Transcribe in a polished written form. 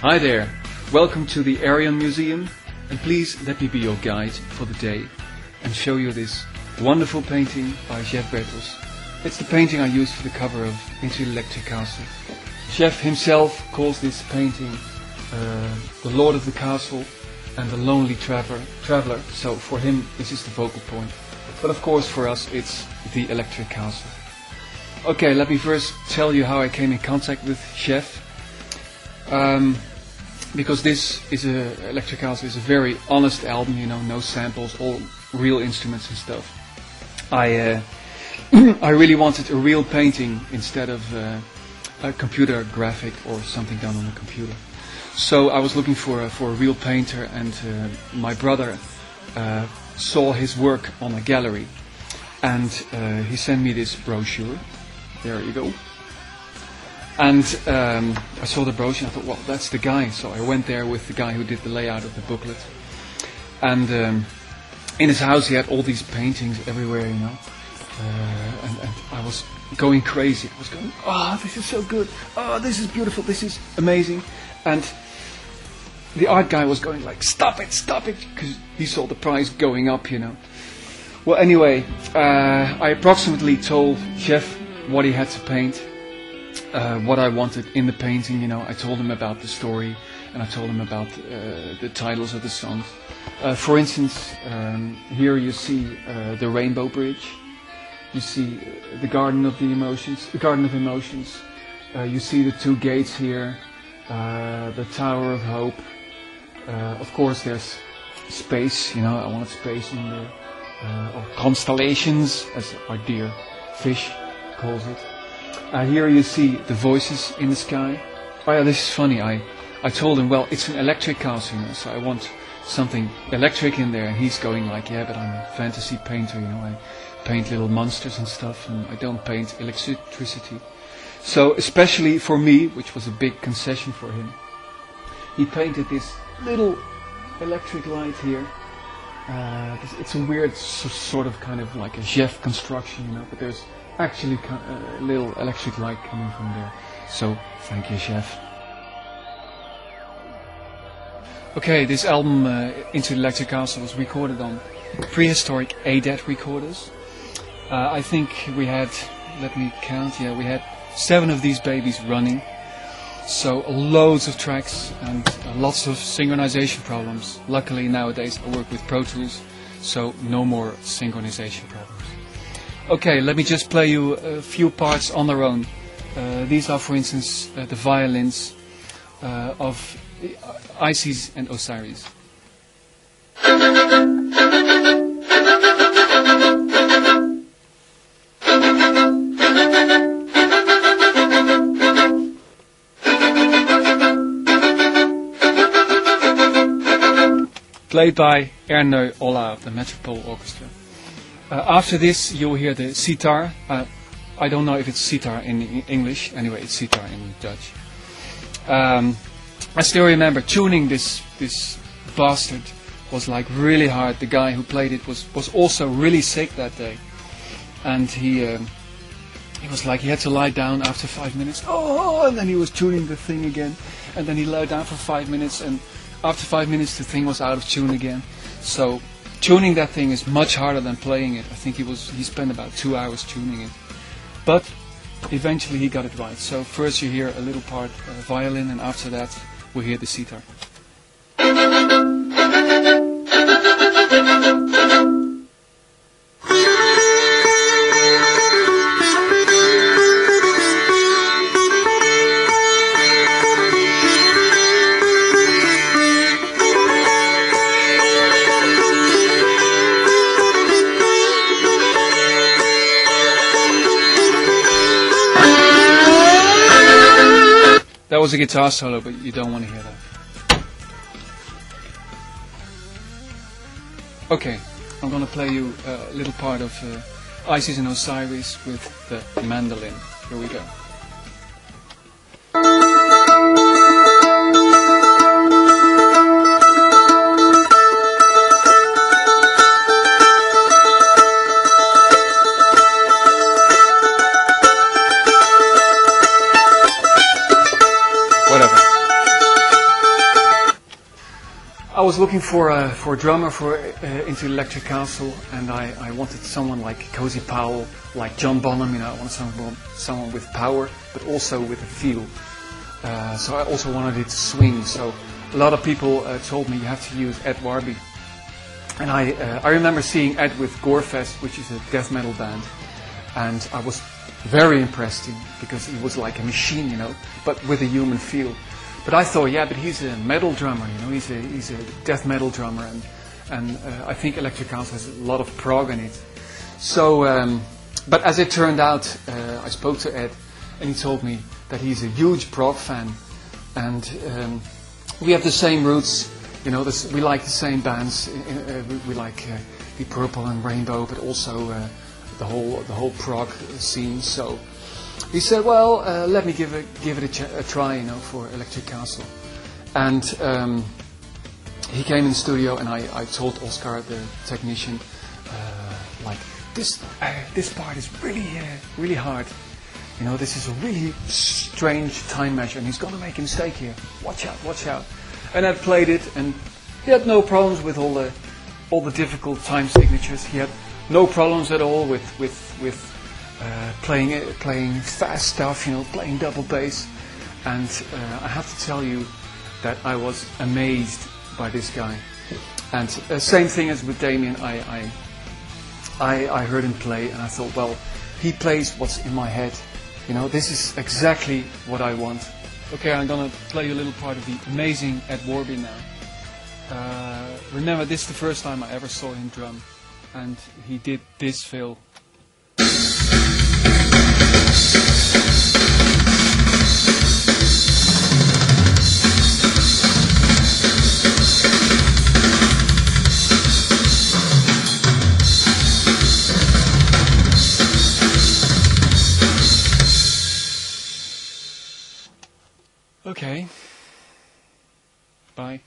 Hi there, welcome to the Ayreon Museum, and please let me be your guide for the day and show you this wonderful painting by Jeff Bertels. It's the painting I used for the cover of Into the Electric Castle. Jeff himself calls this painting the Lord of the Castle and the Lonely Traveler, so for him this is the focal point. But of course for us it's the Electric Castle. Okay, let me first tell you how I came in contact with Jeff. Because this is Electric Castle is a very honest album, you know, no samples, all real instruments and stuff. I really wanted a real painting instead of a computer graphic or something done on a computer. So I was looking for a real painter, and my brother saw his work on a gallery, and he sent me this brochure. There you go. And I saw the brochure and I thought, well, that's the guy. So I went there with the guy who did the layout of the booklet. And in his house he had all these paintings everywhere, you know. And I was going crazy. I was going, oh, this is so good. Oh, this is beautiful. This is amazing. And the art guy was going like, stop it, because he saw the price going up, you know. Well, anyway, I approximately told Jeff what he had to paint. What I wanted in the painting, you know. I told him about the story, and I told him about the titles of the songs. For instance, here you see the Rainbow Bridge. You see the Garden of Emotions. You see the two gates here, the Tower of Hope. Of course, there's space. You know, I wanted space in there, or constellations, as our dear Fish calls it. Here you see the voices in the sky. Oh yeah, this is funny. I told him, well, it's an electric castle, you know, so I want something electric in there. And he's going like, yeah, but I'm a fantasy painter, you know. I paint little monsters and stuff, and I don't paint electricity. So especially for me, which was a big concession for him, he painted this little electric light here. It's a weird sort of kind of like a Jeff construction, you know, but there's actually a little electric light coming from there. So thank you, Chef. Okay, this album Into the Electric Castle was recorded on prehistoric ADAT recorders. I think we had, let me count, yeah, we had 7 of these babies running. So loads of tracks and lots of synchronization problems. Luckily nowadays I work with Pro Tools, so no more synchronization problems. Okay, let me just play you a few parts on their own. These are, for instance, the violins of Isis and Osiris. Played by Erne Olla of the Metropole Orchestra. After this you'll hear the sitar. I don't know if it's sitar in English, anyway it's sitar in Dutch. I still remember tuning this bastard was like really hard. The guy who played it was also really sick that day, and he was like, he had to lie down after 5 minutes. Oh, and then he was tuning the thing again, and then he lay down for 5 minutes, and after 5 minutes the thing was out of tune again. So tuning that thing is much harder than playing it. I think he spent about 2 hours tuning it, but eventually he got it right. So first you hear a little part violin, and after that we hear the sitar. That was a guitar solo, but you don't want to hear that. Okay, I'm gonna play you a little part of Isis and Osiris with the mandolin. Here we go. Whatever. was looking for a drummer for into Electric Castle, and I wanted someone like Cozy Powell, like John Bonham. You know, I wanted someone with power, but also with a feel. So I also wanted it to swing. So a lot of people told me you have to use Ed Warby, and I remember seeing Ed with Gorefest, which is a death metal band, and I was very impressed because he was like a machine, you know, but with a human feel. But I thought, yeah, but he's a metal drummer, you know, he's a death metal drummer, and I think Electric Castle has a lot of prog in it. So, but as it turned out, I spoke to Ed, and he told me that he's a huge prog fan, and we have the same roots, you know. We like the same bands. We like Deep Purple and Rainbow, but also the whole prog scene. So he said, well, let me give it a try, you know, for Electric Castle. And he came in the studio, and I told Oscar, the technician, like this part is really hard. You know, this is a really strange time measure, and he's going to make a mistake here. Watch out, watch out. And I played it, and he had no problems with all the difficult time signatures. He had no problems at all with playing fast stuff, you know, playing double bass. And I have to tell you that I was amazed by this guy. And same thing as with Damien. I heard him play, and I thought, well, he plays what's in my head. You know, this is exactly what I want. Okay, I'm gonna play you a little part of the amazing Ed Warby now. Remember, this is the first time I ever saw him drum, and he did this fill. Okay. Bye.